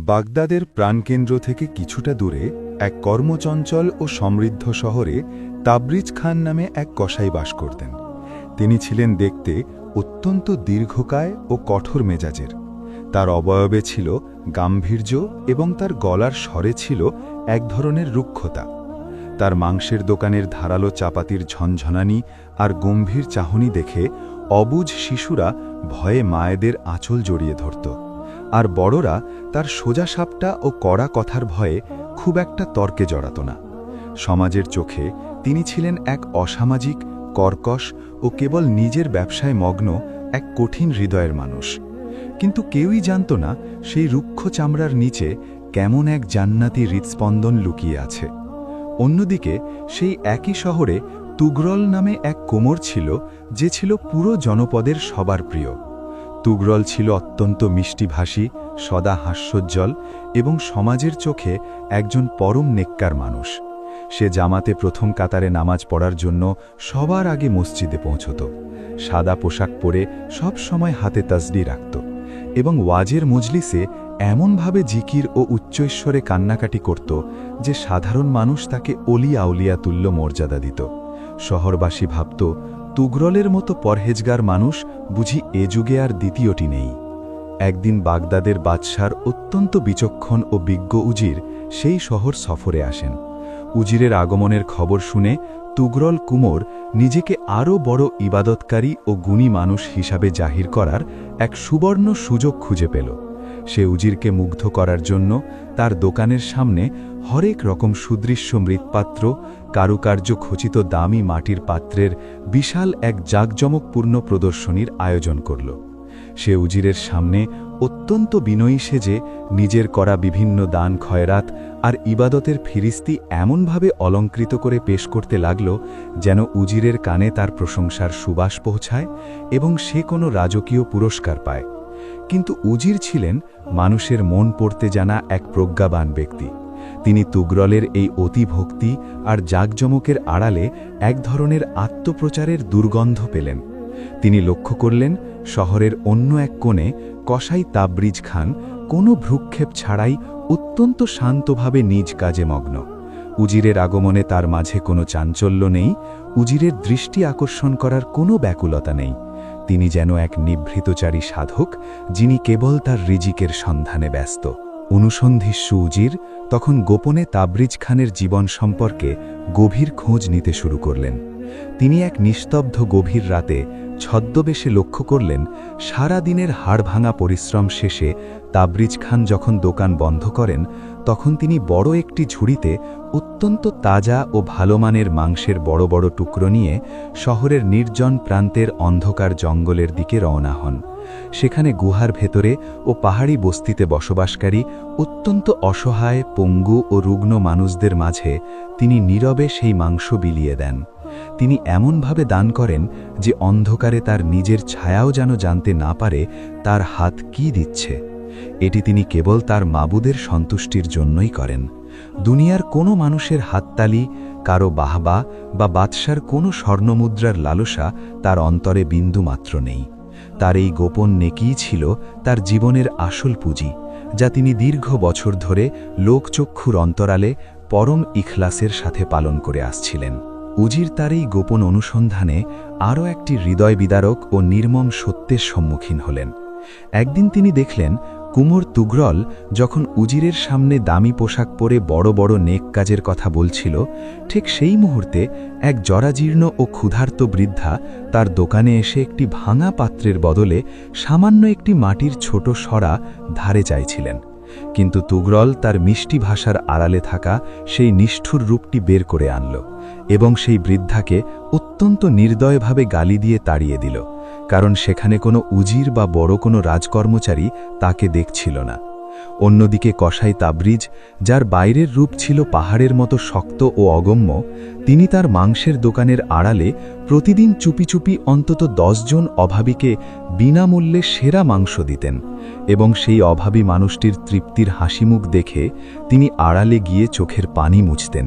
বাগদাদের প্রাণকেন্দ্র থেকে কিছুটা দূরে এক কর্মচঞ্চল ও সমৃদ্ধ শহরে তাবরিজ খান নামে এক কসাই বাস করতেন। তিনি ছিলেন দেখতে অত্যন্ত দীর্ঘকায় ও কঠোর মেজাজের। তার অবয়বে ছিল গাম্ভীর্য এবং তার গলার স্বরে ছিল এক ধরনের রুক্ষতা। তার মাংসের দোকানের ধারালো চাপাতির ঝনঝনানি আর গম্ভীর চাহনি দেখে অবুঝ শিশুরা ভয়ে মায়েদের আঁচল জড়িয়ে ধরত, আর বড়রা তার সোজা সাপটা ও কড়া কথার ভয়ে খুব একটা তর্কে জড়াত না। সমাজের চোখে তিনি ছিলেন এক অসামাজিক, কর্কশ ও কেবল নিজের ব্যবসায় মগ্ন এক কঠিন হৃদয়ের মানুষ। কিন্তু কেউই জানত না সেই রুক্ষ চামড়ার নিচে কেমন এক জান্নাতি হৃৎস্পন্দন লুকিয়ে আছে। অন্যদিকে সেই একই শহরে তুগরল নামে এক কোমর ছিল, যে ছিল পুরো জনপদের সবার প্রিয়। তুগরল ছিল অত্যন্ত মিষ্টিভাষী, সদা হাস্যোজ্জ্বল এবং সমাজের চোখে একজন পরম নেককার মানুষ। সে জামাতে প্রথম কাতারে নামাজ পড়ার জন্য সবার আগে মসজিদে পৌঁছত। সাদা পোশাক পরে সব সময় হাতে তাসবিহ রাখত এবং ওয়াজের মজলিসে এমনভাবে জিকির ও উচ্চৈশ্বরে কান্নাকাটি করত যে সাধারণ মানুষ তাকে অলি আউলিয়া তুল্য মর্যাদা দিত। শহরবাসী ভাবত, তুগরলের মতো পরহেজগার মানুষ বুঝি এ যুগে আর দ্বিতীয়টি নেই। একদিন বাগদাদের বাদশার অত্যন্ত বিচক্ষণ ও বিজ্ঞ উজির সেই শহর সফরে আসেন। উজিরের আগমনের খবর শুনে তুগরল কুমোর নিজেকে আরও বড় ইবাদতকারী ও গুণী মানুষ হিসাবে জাহির করার এক সুবর্ণ সুযোগ খুঁজে পেল। সে উজিরকে মুগ্ধ করার জন্য তার দোকানের সামনে হরেক রকম সুদৃশ্য মৃৎপাত্র, কারুকার্য খচিত দামি মাটির পাত্রের বিশাল এক জাঁকজমকপূর্ণ প্রদর্শনীর আয়োজন করল। সে উজিরের সামনে অত্যন্ত বিনয়ী সেজে নিজের করা বিভিন্ন দান খয়রাত আর ইবাদতের ফিরিস্তি এমনভাবে অলঙ্কৃত করে পেশ করতে লাগল যেন উজিরের কানে তার প্রশংসার সুবাস পৌঁছায় এবং সে কোনো রাজকীয় পুরস্কার পায়। কিন্তু উজির ছিলেন মানুষের মন পড়তে জানা এক প্রজ্ঞাবান ব্যক্তি। তিনি তুগরলের এই অতিভক্তি আর জাঁকজমকের আড়ালে এক ধরনের আত্মপ্রচারের দুর্গন্ধ পেলেন। তিনি লক্ষ্য করলেন, শহরের অন্য এক কোণে কসাই তাবরিজ খান কোনো ভ্রুক্ষেপ ছাড়াই অত্যন্ত শান্তভাবে নিজ কাজে মগ্ন। উজিরের আগমনে তার মাঝে কোনো চাঞ্চল্য নেই, উজিরের দৃষ্টি আকর্ষণ করার কোনো ব্যাকুলতা নেই। তিনি যেন এক নিভৃতচারী সাধক, যিনি কেবল তার রিজিকের সন্ধানে ব্যস্ত। অনুসন্ধিৎসু উজির তখন গোপনে তাবরিজ খানের জীবন সম্পর্কে গভীর খোঁজ নিতে শুরু করলেন। তিনি এক নিস্তব্ধ গভীর রাতে ছদ্মবেশে লক্ষ্য করলেন, সারা দিনের হাড়ভাঙা পরিশ্রম শেষে তাবরিজ খান যখন দোকান বন্ধ করেন, তখন তিনি বড় একটি ঝুড়িতে অত্যন্ত তাজা ও ভালো মানের মাংসের বড় বড় টুকরো নিয়ে শহরের নির্জন প্রান্তের অন্ধকার জঙ্গলের দিকে রওনা হন। সেখানে গুহার ভেতরে ও পাহাড়ি বস্তিতে বসবাসকারী অত্যন্ত অসহায়, পঙ্গু ও রুগ্ন মানুষদের মাঝে তিনি নীরবে সেই মাংস বিলিয়ে দেন। তিনি এমনভাবে দান করেন যে অন্ধকারে তার নিজের ছায়াও যেন জানতে না পারে তার হাত কি দিচ্ছে। এটি তিনি কেবল তার মাবুদের সন্তুষ্টির জন্যই করেন। দুনিয়ার কোনো মানুষের হাততালি, কারো বাহবা বা বাদশার কোনো স্বর্ণমুদ্রার লালসা তার অন্তরে বিন্দুমাত্র নেই। তার এই গোপন নেকিই ছিল তার জীবনের আসল পুঁজি, যা তিনি দীর্ঘ বছর ধরে লোকচক্ষুর অন্তরালে পরম ইখলাসের সাথে পালন করে আসছিলেন। উজির তার এই গোপন অনুসন্ধানে আরও একটি হৃদয় বিদারক ও নির্মম সত্যের সম্মুখীন হলেন। একদিন তিনি দেখলেন, কুমোর তুগরল যখন উজিরের সামনে দামি পোশাক পরে বড় বড় নেক কাজের কথা বলছিল, ঠিক সেই মুহূর্তে এক জরাজীর্ণ ও ক্ষুধার্ত বৃদ্ধা তার দোকানে এসে একটি ভাঙা পাত্রের বদলে সামান্য একটি মাটির ছোট সরা ধারে চাইছিলেন। কিন্তু তুগরল তার মিষ্টি ভাষার আড়ালে থাকা সেই নিষ্ঠুর রূপটি বের করে আনল এবং সেই বৃদ্ধাকে অত্যন্ত নির্দয়ভাবে গালি দিয়ে তাড়িয়ে দিল, কারণ সেখানে কোনো উজির বা বড় কোনো রাজকর্মচারী তাকে দেখছিল না। অন্যদিকে কসাই তাবরিজ, যার বাইরের রূপ ছিল পাহাড়ের মতো শক্ত ও অগম্য, তিনি তার মাংসের দোকানের আড়ালে প্রতিদিন চুপি চুপি অন্তত 10 জন অভাবীকে বিনামূল্যে সেরা মাংস দিতেন এবং সেই অভাবী মানুষটির তৃপ্তির হাসিমুখ দেখে তিনি আড়ালে গিয়ে চোখের পানি মুছতেন।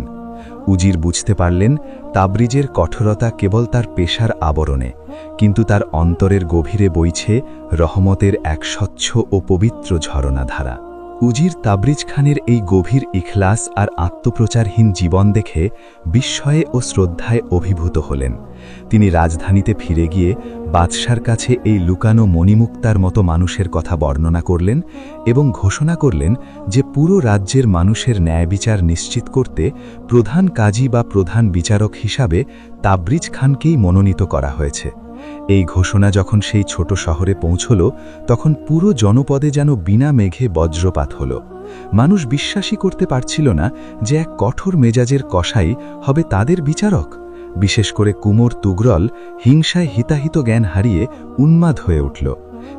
উজির বুঝতে পারলেন, তাবরিজের কঠোরতা কেবল তার পেশার আবরণে, কিন্তু তার অন্তরের গভীরে বইছে রহমতের এক স্বচ্ছ ও পবিত্র ঝরনাধারা। উজির তাবরিজ খানের এই গভীর ইখলাস আর আত্মপ্রচারহীন জীবন দেখে বিস্ময়ে ও শ্রদ্ধায় অভিভূত হলেন। তিনি রাজধানীতে ফিরে গিয়ে বাদশার কাছে এই লুকানো মণিমুক্তার মতো মানুষের কথা বর্ণনা করলেন এবং ঘোষণা করলেন যে পুরো রাজ্যের মানুষের ন্যায়বিচার নিশ্চিত করতে প্রধান কাজী বা প্রধান বিচারক হিসাবে তাবরিজ খানকেই মনোনীত করা হয়েছে। এই ঘোষণা যখন সেই ছোট শহরে পৌঁছল, তখন পুরো জনপদে যেন বিনা মেঘে বজ্রপাত হল। মানুষ বিশ্বাসই করতে পারছিল না যে এক কঠোর মেজাজের কসাই হবে তাদের বিচারক। বিশেষ করে কুমোর তুগরল হিংসায় হিতাহিত জ্ঞান হারিয়ে উন্মাদ হয়ে উঠল।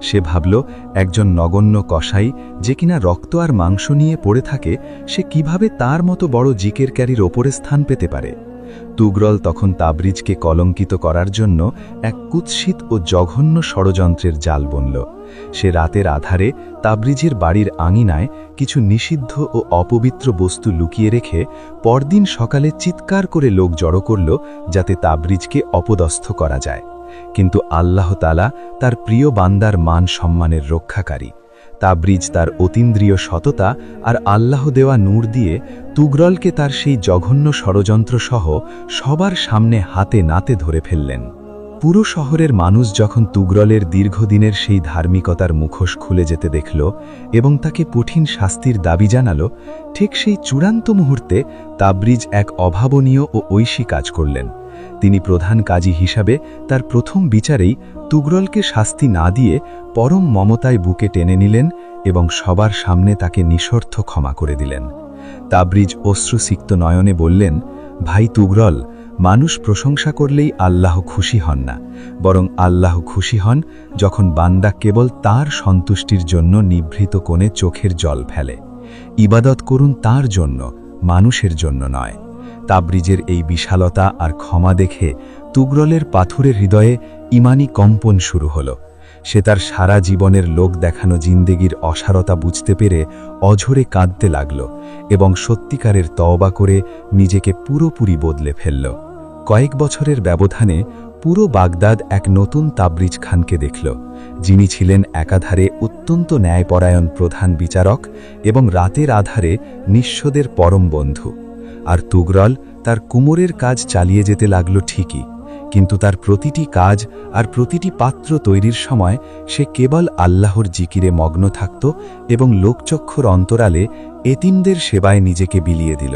সে ভাবল, একজন নগণ্য কসাই যে কিনা রক্ত আর মাংস নিয়ে পড়ে থাকে, সে কিভাবে তার মতো বড় জিকেরকারীর ওপরে স্থান পেতে পারে। তুগরল তখন তাবরিজকে কলঙ্কিত করার জন্য এক কুৎসিত ও জঘন্য ষড়যন্ত্রের জাল বুনল। সে রাতের আধারে তাবরিজের বাড়ির আঙিনায় কিছু নিষিদ্ধ ও অপবিত্র বস্তু লুকিয়ে রেখে পরদিন সকালে চিৎকার করে লোক জড়ো করল, যাতে তাবরিজকে অপদস্থ করা যায়। কিন্তু আল্লাহ তাআলা তার প্রিয় বান্দার মান সম্মানের রক্ষাকারী। তাবরিজ তার অতীন্দ্রিয় সততা আর আল্লাহ দেওয়া নূর দিয়ে তুগরলকে তার সেই জঘন্য ষড়যন্ত্র সহ সবার সামনে হাতে নাতে ধরে ফেললেন। পুরো শহরের মানুষ যখন তুগরলের দীর্ঘদিনের সেই ধার্মিকতার মুখোশ খুলে যেতে দেখল এবং তাকে কঠিন শাস্তির দাবি জানাল, ঠিক সেই চূড়ান্ত মুহূর্তে তাবরিজ এক অভাবনীয় ও ঐশী কাজ করলেন। তিনি প্রধান কাজী হিসাবে তার প্রথম বিচারেই তুগরলকে শাস্তি না দিয়ে পরম মমতায় বুকে টেনে নিলেন এবং সবার সামনে তাকে নিঃশর্ত ক্ষমা করে দিলেন। তাবরিজ অশ্রুসিক্ত নয়নে বললেন, ভাই তুগরল, মানুষ প্রশংসা করলেই আল্লাহ খুশি হন না, বরং আল্লাহ খুশি হন যখন বান্দা কেবল তার সন্তুষ্টির জন্য নিভৃত কোণে চোখের জল ফেলে। ইবাদত করুন তার জন্য, মানুষের জন্য নয়। তাবরিজের এই বিশালতা আর ক্ষমা দেখে তুগরলের পাথুরের হৃদয়ে ইমানি কম্পন শুরু হল। সে তার সারা জীবনের লোক দেখানো জিন্দেগির অসারতা বুঝতে পেরে অঝরে কাঁদতে লাগল এবং সত্যিকারের তওবা করে নিজেকে পুরোপুরি বদলে ফেলল। কয়েক বছরের ব্যবধানে পুরো বাগদাদ এক নতুন তাবরিজ খানকে দেখল, যিনি ছিলেন একাধারে অত্যন্ত ন্যায়পরায়ণ প্রধান বিচারক এবং রাতের আধারে নিঃস্বদের পরম বন্ধু। আর তুগরল তার কুমোরের কাজ চালিয়ে যেতে লাগল ঠিকই, কিন্তু তার প্রতিটি কাজ আর প্রতিটি পাত্র তৈরির সময় সে কেবল আল্লাহর জিকিরে মগ্ন থাকত এবং লোকচক্ষুর অন্তরালে এতিমদের সেবায় নিজেকে বিলিয়ে দিল।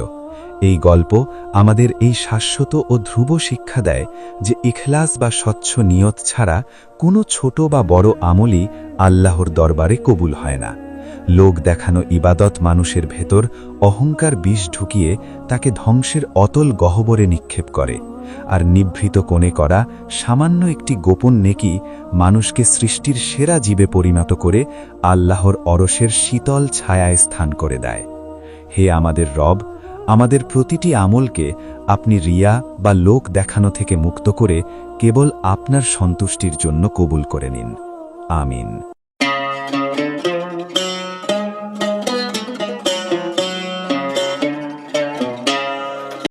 এই গল্প আমাদের এই শাশ্বত ও ধ্রুব শিক্ষা দেয় যে ইখলাস বা স্বচ্ছ নিয়ত ছাড়া কোনো ছোট বা বড় আমলই আল্লাহর দরবারে কবুল হয় না। লোক দেখানো ইবাদত মানুষের ভেতর অহংকার বিষ ঢুকিয়ে তাকে ধ্বংসের অতল গহ্বরে নিক্ষেপ করে, আর নিভৃত কোণে করা সামান্য একটি গোপন নেকি মানুষকে সৃষ্টির সেরা জীবে পরিণত করে আল্লাহর অরশের শীতল ছায়ায় স্থান করে দেয়। হে আমাদের রব, আমাদের প্রতিটি আমলকে আপনি রিয়া বা লোক দেখানো থেকে মুক্ত করে কেবল আপনার সন্তুষ্টির জন্য কবুল করে নিন। আমিন।